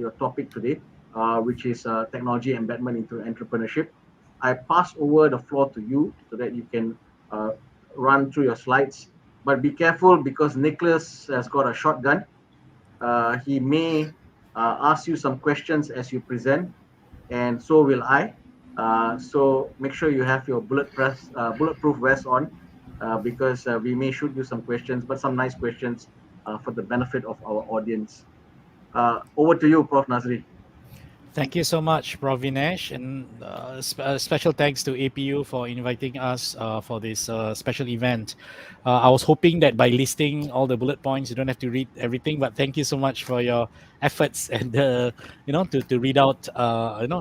your topic today, which is technology embedment into entrepreneurship. I pass over the floor to you so that you can uh, run through your slides. But be careful because Nicholas has got a shotgun. He may ask you some questions as you present, and so will I. So make sure you have your bulletproof vest on, because we may shoot you some questions, but some nice questions for the benefit of our audience. Over to you, Prof. Nazri. Thank you so much, Prof. Vinesh, and special thanks to APU for inviting us for this special event. I was hoping that by listing all the bullet points, you don't have to read everything, but thank you so much for your efforts and to read out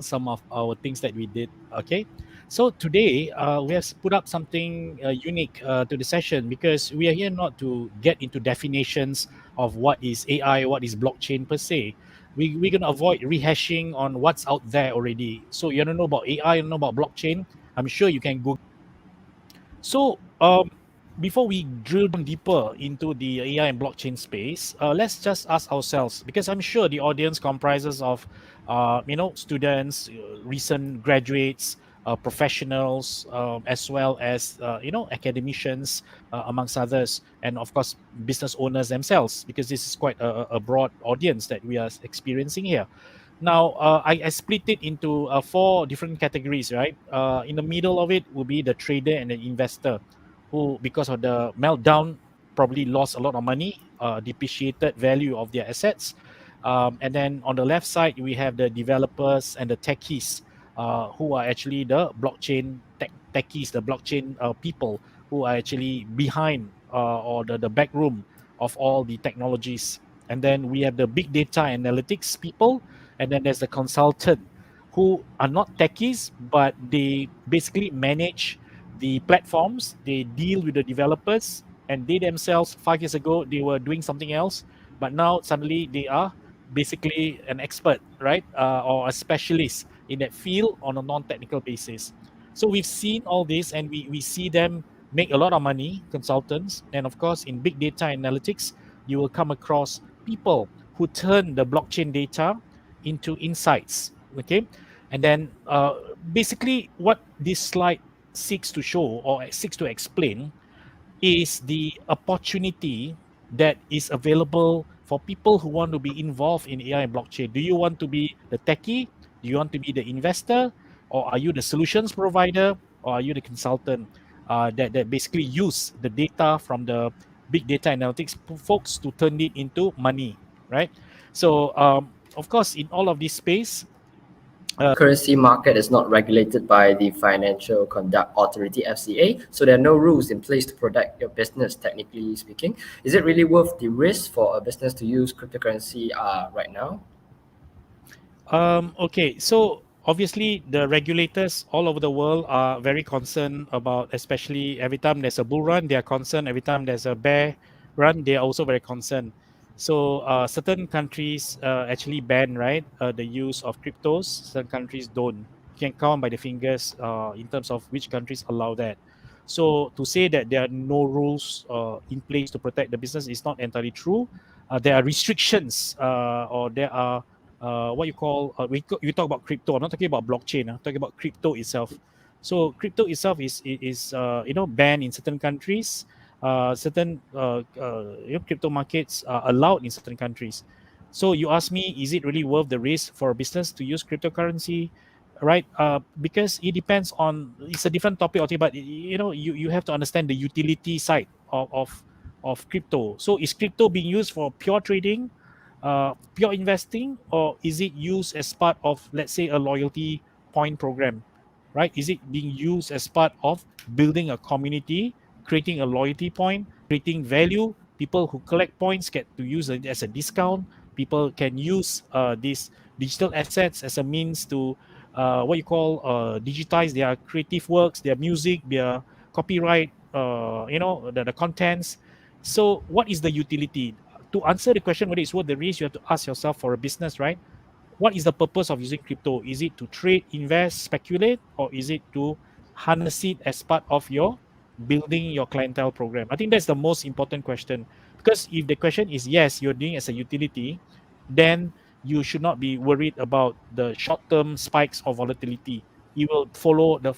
some of our things that we did. Okay, so today we have put up something unique to the session because we are here not to get into definitions of what is AI, what is blockchain per se. We're going to avoid rehashing on what's out there already. So you don't know about AI, you don't know about blockchain. I'm sure you can Google. So before we drill down deeper into the AI and blockchain space, let's just ask ourselves, because I'm sure the audience comprises of students, recent graduates, professionals, as well as academicians, amongst others, and of course business owners themselves, because this is quite a broad audience that we are experiencing here. Now, I split it into four different categories, right? In the middle of it will be the trader and the investor, who, because of the meltdown, probably lost a lot of money, depreciated value of their assets. And then on the left side, we have the developers and the techies, who are actually the blockchain techies, the blockchain people who are actually behind or the back room of all the technologies. And then we have the big data analytics people, and then there's the consultant who are not techies, but they basically manage the platforms, they deal with the developers, and they themselves 5 years ago they were doing something else, but now suddenly they are basically an expert, right? Or a specialist in that field on a non-technical basis. So we've seen all this, and we see them make a lot of money, consultants. And of course, in big data analytics, you will come across people who turn the blockchain data into insights. Okay, and then basically what this slide seeks to show or seeks to explain is the opportunity that is available for people who want to be involved in AI and blockchain. Do you want to be the techie? Do you want to be the investor? Or are you the solutions provider? Or are you the consultant that basically use the data from the big data analytics folks to turn it into money, right? So, of course, in all of this space, Currency market is not regulated by the Financial Conduct Authority (FCA), so there are no rules in place to protect your business. Technically speaking, is it really worth the risk for a business to use cryptocurrency right now? Okay, so obviously the regulators all over the world are very concerned about, especially every time there's a bull run, they are concerned. Every time there's a bear run, they are also very concerned. So certain countries actually ban, right, the use of cryptos. Certain countries don't. You can count by the fingers in terms of which countries allow that. So to say that there are no rules in place to protect the business is not entirely true. There are restrictions, or there are what you call you talk about crypto. I'm not talking about blockchain. I'm talking about crypto itself. So crypto itself is banned in certain countries. Certain crypto markets are allowed in certain countries. So you ask me, is it really worth the risk for a business to use cryptocurrency? Right, because it depends on. It's a different topic altogether, but you have to understand the utility side of crypto. So is crypto being used for pure trading, pure investing, or is it used as part of, let's say, a loyalty point program, right? Is it being used as part of building a community, creating a loyalty point, creating value? People who collect points get to use it as a discount. People can use these digital assets as a means to what you call digitize their creative works, their music, their copyright, the contents. So what is the utility? To answer the question whether it's worth the risk, you have to ask yourself, for a business, right? What is the purpose of using crypto? Is it to trade, invest, speculate, or is it to harness it as part of your building your clientele program? I think that's the most important question. Because if the question is yes, you're doing it as a utility, then you should not be worried about the short-term spikes of volatility. You will follow the